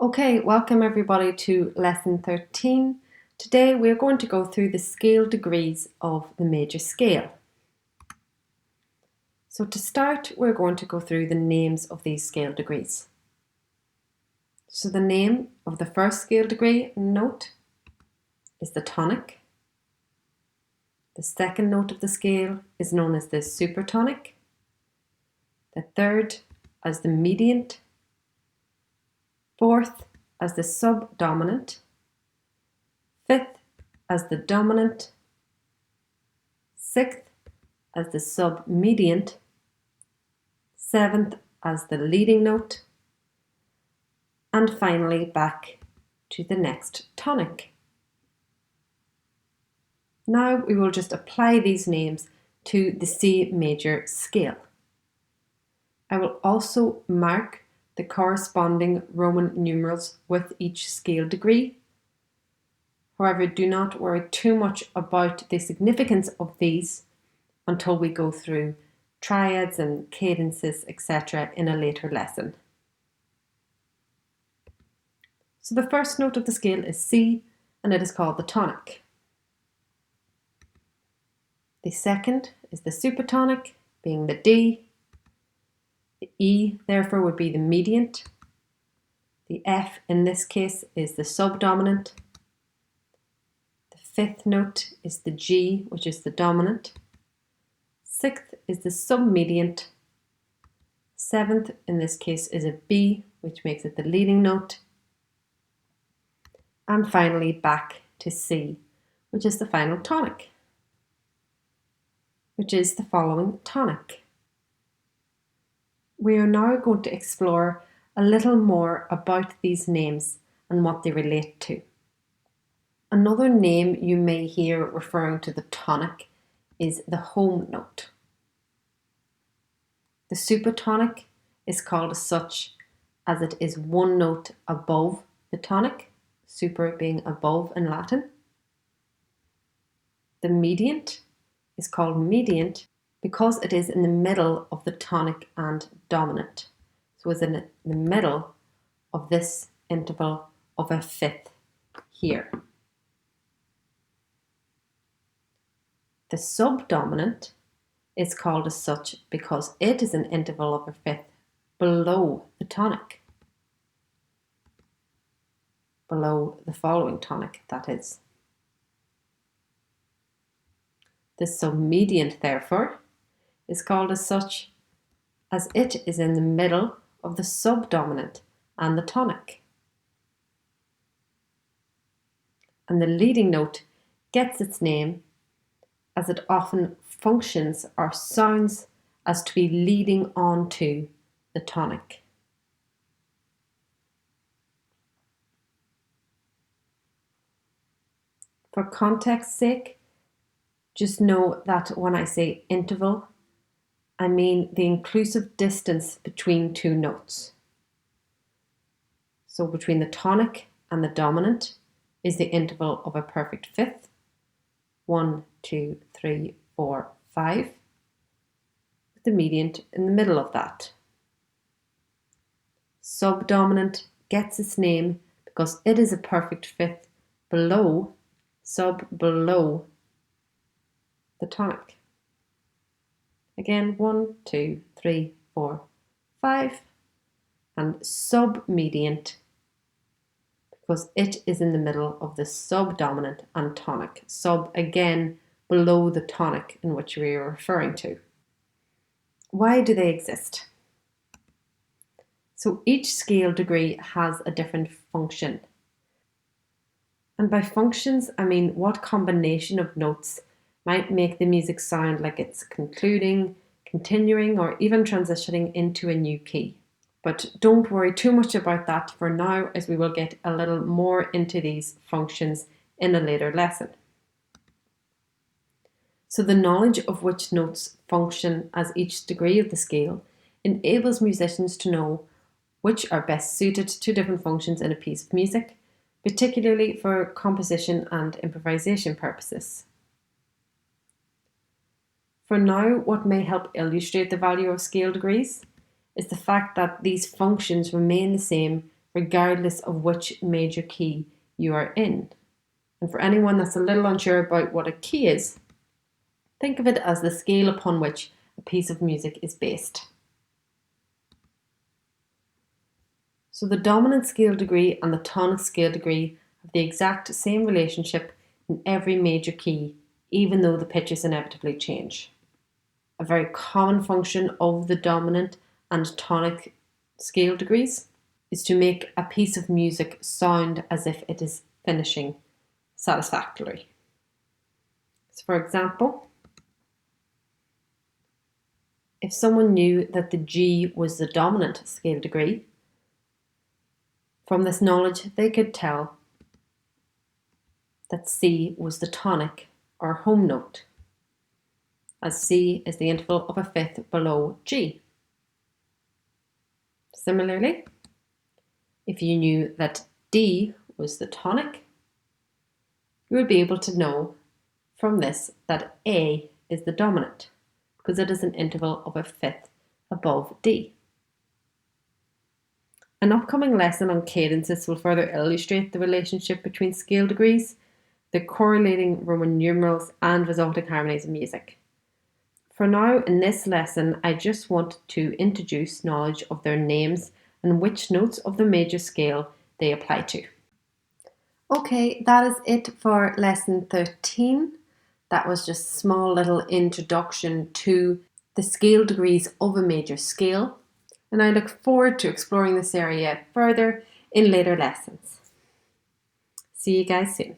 Okay, welcome everybody to lesson 13. Today we're going to go through the scale degrees of the major scale. So to start, we're going to go through the names of these scale degrees. So the name of the first scale degree note is the tonic. The second note of the scale is known as the supertonic. The third as the mediant. Fourth as the subdominant. Fifth as the dominant. Sixth as the submediant. Seventh as the leading note. And finally back to the next tonic. Now we will just apply these names to the C major scale. I will also mark the corresponding Roman numerals with each scale degree. However, do not worry too much about the significance of these until we go through triads and cadences, etc. in a later lesson. So the first note of the scale is C, and it is called the tonic. The second is the supertonic, being the D. The E, therefore, would be the mediant. The F, in this case, is the subdominant. The fifth note is the G, which is the dominant. Sixth is the submediant. Seventh, in this case, is a B, which makes it the leading note. And finally, back to C, which is the final tonic, which is the following tonic. We are now going to explore a little more about these names and what they relate to. Another name you may hear referring to the tonic is the home note. The supertonic is called as such as it is one note above the tonic, super being above in Latin. The mediant is called mediant because it is in the middle of the tonic and dominant. So it's in the middle of this interval of a fifth here. The subdominant is called as such because it is an interval of a fifth below the tonic. Below the following tonic, that is. The submediant, therefore, is called as such as it is in the middle of the subdominant and the tonic. And the leading note gets its name as it often functions or sounds as to be leading on to the tonic. For context's sake, just know that when I say interval, I mean the inclusive distance between two notes. So between the tonic and the dominant is the interval of a perfect fifth. 1, 2, 3, 4, 5. With the mediant in the middle of that. Subdominant gets its name because it is a perfect fifth below the tonic. Again, 1, 2, 3, 4, 5. And submediant because it is in the middle of the subdominant and tonic. Sub, again, below the tonic in which we are referring to. Why do they exist? So each scale degree has a different function. And by functions, I mean what combination of notes might make the music sound like it's concluding, continuing, or even transitioning into a new key. But don't worry too much about that for now, as we will get a little more into these functions in a later lesson. So the knowledge of which notes function as each degree of the scale enables musicians to know which are best suited to different functions in a piece of music, particularly for composition and improvisation purposes. For now, what may help illustrate the value of scale degrees is the fact that these functions remain the same regardless of which major key you are in. And for anyone that's a little unsure about what a key is, think of it as the scale upon which a piece of music is based. So the dominant scale degree and the tonic scale degree have the exact same relationship in every major key, even though the pitches inevitably change. A very common function of the dominant and tonic scale degrees is to make a piece of music sound as if it is finishing satisfactorily. So for example, if someone knew that the G was the dominant scale degree, from this knowledge they could tell that C was the tonic or home note, as C is the interval of a fifth below G. Similarly, if you knew that D was the tonic, you would be able to know from this that A is the dominant, because it is an interval of a fifth above D. An upcoming lesson on cadences will further illustrate the relationship between scale degrees, the correlating Roman numerals, and resulting harmonies in music. For now, in this lesson, I just want to introduce knowledge of their names and which notes of the major scale they apply to. Okay, that is it for lesson 13. That was just a small little introduction to the scale degrees of a major scale, and I look forward to exploring this area further in later lessons. See you guys soon.